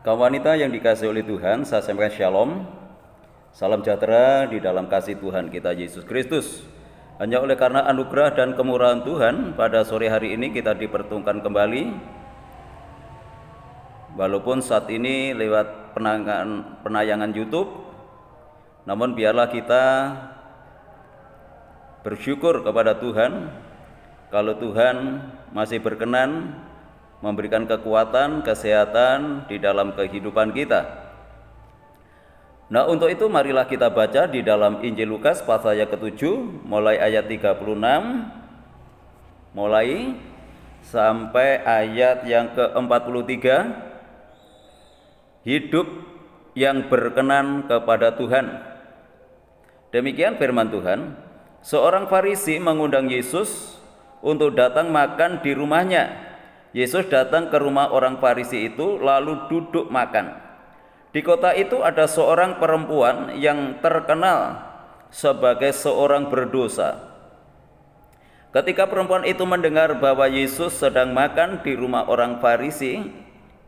Kaum wanita yang dikasihi oleh Tuhan, saya sampaikan shalom. Salam sejahtera di dalam kasih Tuhan kita Yesus Kristus. Hanya oleh karena anugerah dan kemurahan Tuhan, pada sore hari ini kita dipertemukan kembali. Walaupun saat ini lewat penayangan YouTube, namun biarlah kita bersyukur kepada Tuhan kalau Tuhan masih berkenan memberikan kekuatan, kesehatan di dalam kehidupan kita. Nah, untuk itu marilah kita baca di dalam Injil Lukas pasal yang ke-7 mulai ayat 36 mulai sampai ayat yang ke-43. Hidup yang berkenan kepada Tuhan. Demikian firman Tuhan. Seorang Farisi mengundang Yesus untuk datang makan di rumahnya. Yesus datang ke rumah orang Farisi itu lalu duduk makan. Di kota itu ada seorang perempuan yang terkenal sebagai seorang berdosa. Ketika perempuan itu mendengar bahwa Yesus sedang makan di rumah orang Farisi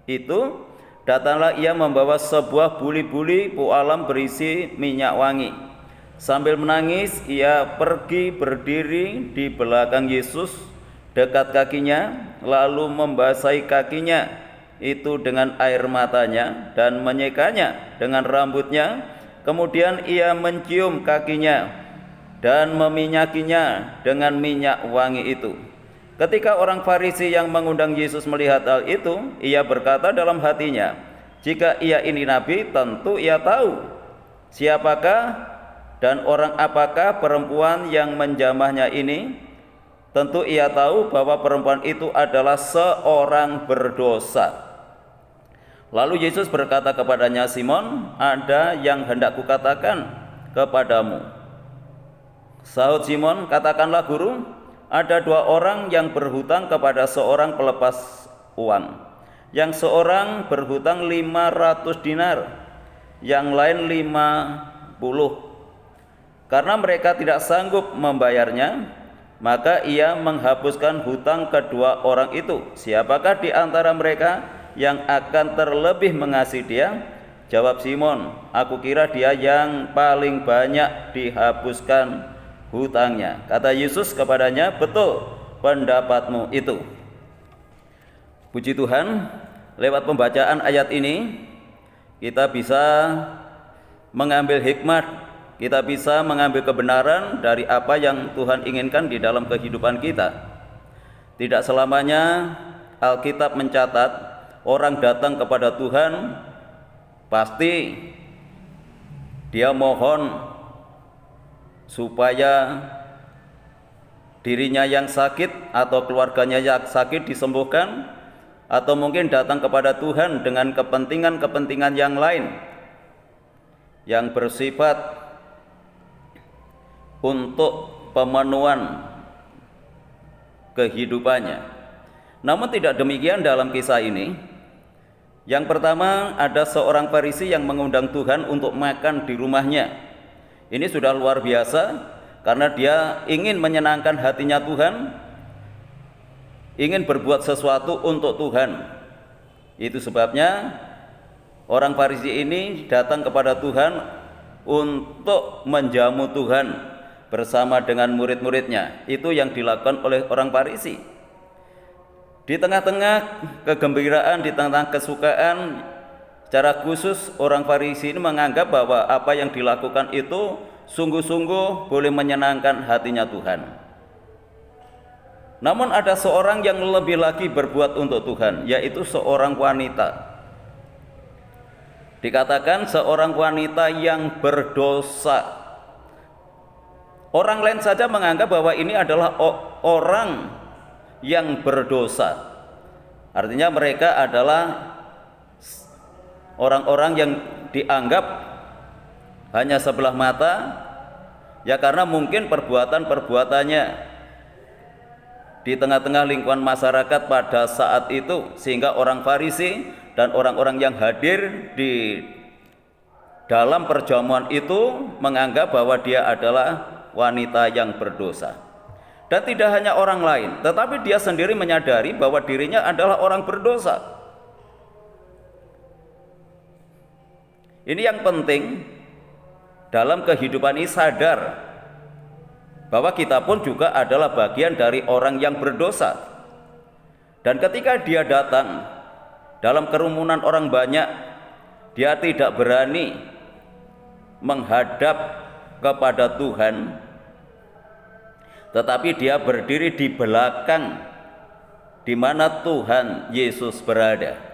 itu, datanglah ia membawa sebuah buli-buli pualam berisi minyak wangi. Sambil menangis, ia pergi berdiri di belakang Yesus, dekat kakinya, lalu membasahi kakinya itu dengan air matanya dan menyekanya dengan rambutnya. Kemudian ia mencium kakinya dan meminyakinya dengan minyak wangi itu. Ketika orang Farisi yang mengundang Yesus melihat hal itu, ia berkata dalam hatinya, jika ia ini nabi, tentu ia tahu siapakah dan orang apakah perempuan yang menjamahnya ini. Tentu ia tahu bahwa perempuan itu adalah seorang berdosa. Lalu Yesus berkata kepadanya, Simon, ada yang hendak kukatakan kepadamu. Sahut Simon, katakanlah guru. Ada dua orang yang berhutang kepada seorang pelepas uang. Yang seorang berhutang 500 dinar, yang lain 50. Karena mereka tidak sanggup membayarnya, maka ia menghapuskan hutang kedua orang itu. Siapakah di antara mereka yang akan terlebih mengasihi dia? Jawab Simon, aku kira dia yang paling banyak dihapuskan hutangnya. Kata Yesus kepadanya, betul pendapatmu itu. Puji Tuhan, lewat pembacaan ayat ini kita bisa mengambil hikmat, kita bisa mengambil kebenaran dari apa yang Tuhan inginkan di dalam kehidupan kita. Tidak selamanya Alkitab mencatat orang datang kepada Tuhan pasti dia mohon supaya dirinya yang sakit atau keluarganya yang sakit disembuhkan, atau mungkin datang kepada Tuhan dengan kepentingan-kepentingan yang lain yang bersifat untuk pemenuhan kehidupannya. Namun tidak demikian dalam kisah ini. Yang pertama, ada seorang Farisi yang mengundang Tuhan untuk makan di rumahnya. Ini sudah luar biasa karena dia ingin menyenangkan hatinya Tuhan, ingin berbuat sesuatu untuk Tuhan. Itu sebabnya orang Farisi ini datang kepada Tuhan untuk menjamu Tuhan bersama dengan murid-muridnya. Itu yang dilakukan oleh orang Farisi. Di tengah-tengah kegembiraan, di tengah-tengah kesukaan, secara khusus orang Farisi ini menganggap bahwa apa yang dilakukan itu sungguh-sungguh boleh menyenangkan hatinya Tuhan. Namun ada seorang yang lebih lagi berbuat untuk Tuhan, yaitu seorang wanita. Dikatakan seorang wanita yang berdosa. Orang lain saja menganggap bahwa ini adalah orang yang berdosa. Artinya mereka adalah orang-orang yang dianggap hanya sebelah mata, ya karena mungkin perbuatan-perbuatannya di tengah-tengah lingkungan masyarakat pada saat itu, sehingga orang Farisi dan orang-orang yang hadir di dalam perjamuan itu menganggap bahwa dia adalah wanita yang berdosa. Dan tidak hanya orang lain, tetapi dia sendiri menyadari bahwa dirinya adalah orang berdosa. Ini yang penting dalam kehidupan ini, sadar bahwa kita pun juga adalah bagian dari orang yang berdosa. Dan ketika dia datang dalam kerumunan orang banyak, dia tidak berani menghadap kepada Tuhan, tetapi dia berdiri di belakang di mana Tuhan Yesus berada.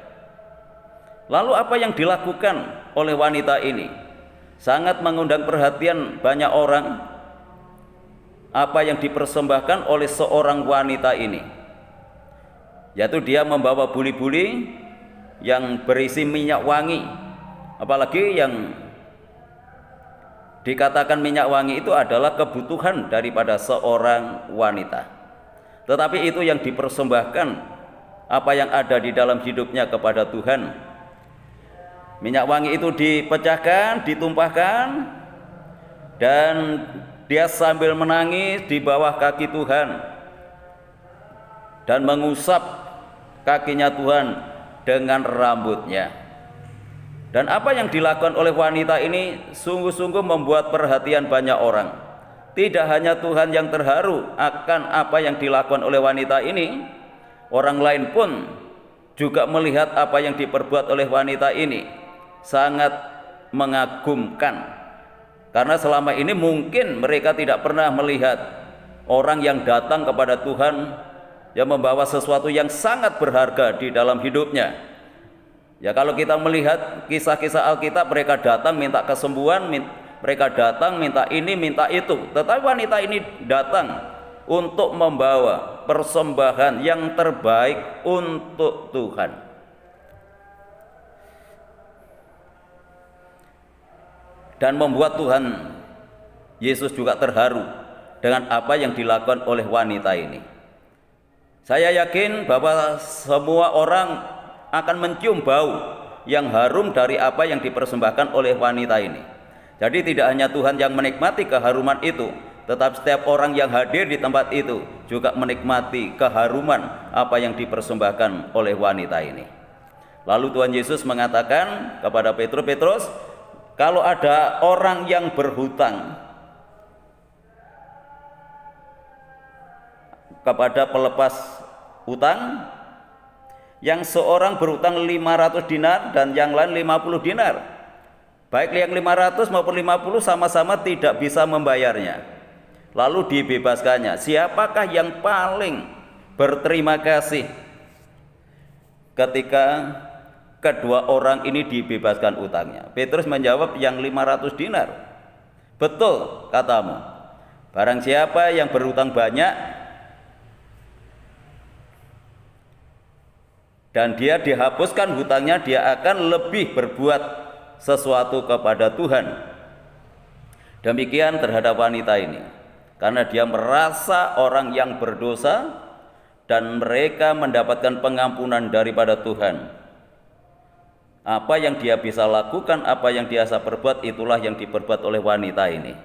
Lalu apa yang dilakukan oleh wanita ini sangat mengundang perhatian banyak orang. Apa yang dipersembahkan oleh seorang wanita ini, yaitu dia membawa buli-buli yang berisi minyak wangi. Apalagi yang dikatakan minyak wangi itu adalah kebutuhan daripada seorang wanita. Tetapi itu yang dipersembahkan, apa yang ada di dalam hidupnya kepada Tuhan. Minyak wangi itu dipecahkan, ditumpahkan, dan dia sambil menangis di bawah kaki Tuhan dan mengusap kakinya Tuhan dengan rambutnya. Dan apa yang dilakukan oleh wanita ini sungguh-sungguh membuat perhatian banyak orang. Tidak hanya Tuhan yang terharu akan apa yang dilakukan oleh wanita ini, orang lain pun juga melihat apa yang diperbuat oleh wanita ini, sangat mengagumkan. Karena selama ini mungkin mereka tidak pernah melihat orang yang datang kepada Tuhan yang membawa sesuatu yang sangat berharga di dalam hidupnya. Ya, kalau kita melihat kisah-kisah Alkitab, mereka datang minta kesembuhan, mereka datang minta ini, minta itu. Tetapi wanita ini datang untuk membawa persembahan yang terbaik untuk Tuhan. Dan membuat Tuhan Yesus juga terharu dengan apa yang dilakukan oleh wanita ini. Saya yakin bahwa semua orang akan mencium bau yang harum dari apa yang dipersembahkan oleh wanita ini. Jadi tidak hanya Tuhan yang menikmati keharuman itu, tetapi setiap orang yang hadir di tempat itu juga menikmati keharuman apa yang dipersembahkan oleh wanita ini. Lalu Tuhan Yesus mengatakan kepada Petrus, kalau ada orang yang berhutang kepada pelepas hutang, yang seorang berhutang 500 dinar dan yang lain 50 dinar, baik yang 500 maupun 50 sama-sama tidak bisa membayarnya, lalu dibebaskannya. Siapakah yang paling berterima kasih ketika kedua orang ini dibebaskan utangnya? Petrus menjawab, yang 500 dinar. Betul katamu, barang siapa yang berhutang banyak dan dia dihapuskan hutangnya, dia akan lebih berbuat sesuatu kepada Tuhan. Demikian terhadap wanita ini, karena dia merasa orang yang berdosa dan mereka mendapatkan pengampunan daripada Tuhan. Apa yang dia bisa lakukan, apa yang dia bisa perbuat, itulah yang diperbuat oleh wanita ini.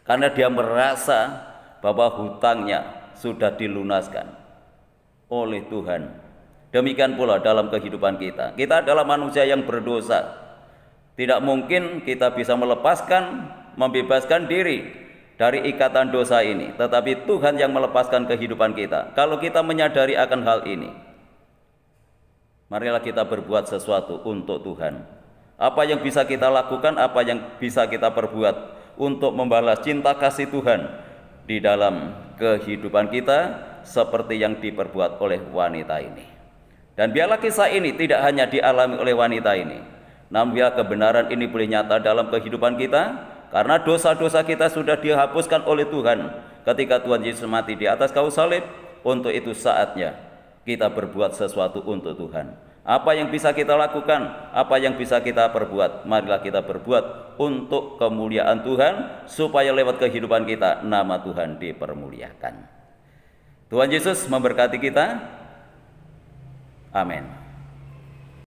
Karena dia merasa bahwa hutangnya sudah dilunaskan oleh Tuhan. Demikian pula dalam kehidupan kita. Kita adalah manusia yang berdosa. Tidak mungkin kita bisa melepaskan, membebaskan diri dari ikatan dosa ini. Tetapi Tuhan yang melepaskan kehidupan kita. Kalau kita menyadari akan hal ini, marilah kita berbuat sesuatu untuk Tuhan. Apa yang bisa kita lakukan, apa yang bisa kita perbuat untuk membalas cinta kasih Tuhan di dalam kehidupan kita, seperti yang diperbuat oleh wanita ini. Dan biarlah kisah ini tidak hanya dialami oleh wanita ini, namun biar kebenaran ini boleh nyata dalam kehidupan kita, karena dosa-dosa kita sudah dihapuskan oleh Tuhan ketika Tuhan Yesus mati di atas kayu salib. Untuk itu saatnya kita berbuat sesuatu untuk Tuhan. Apa yang bisa kita lakukan, apa yang bisa kita perbuat, marilah kita berbuat untuk kemuliaan Tuhan, supaya lewat kehidupan kita nama Tuhan dipermuliakan. Tuhan Yesus memberkati kita. Amin.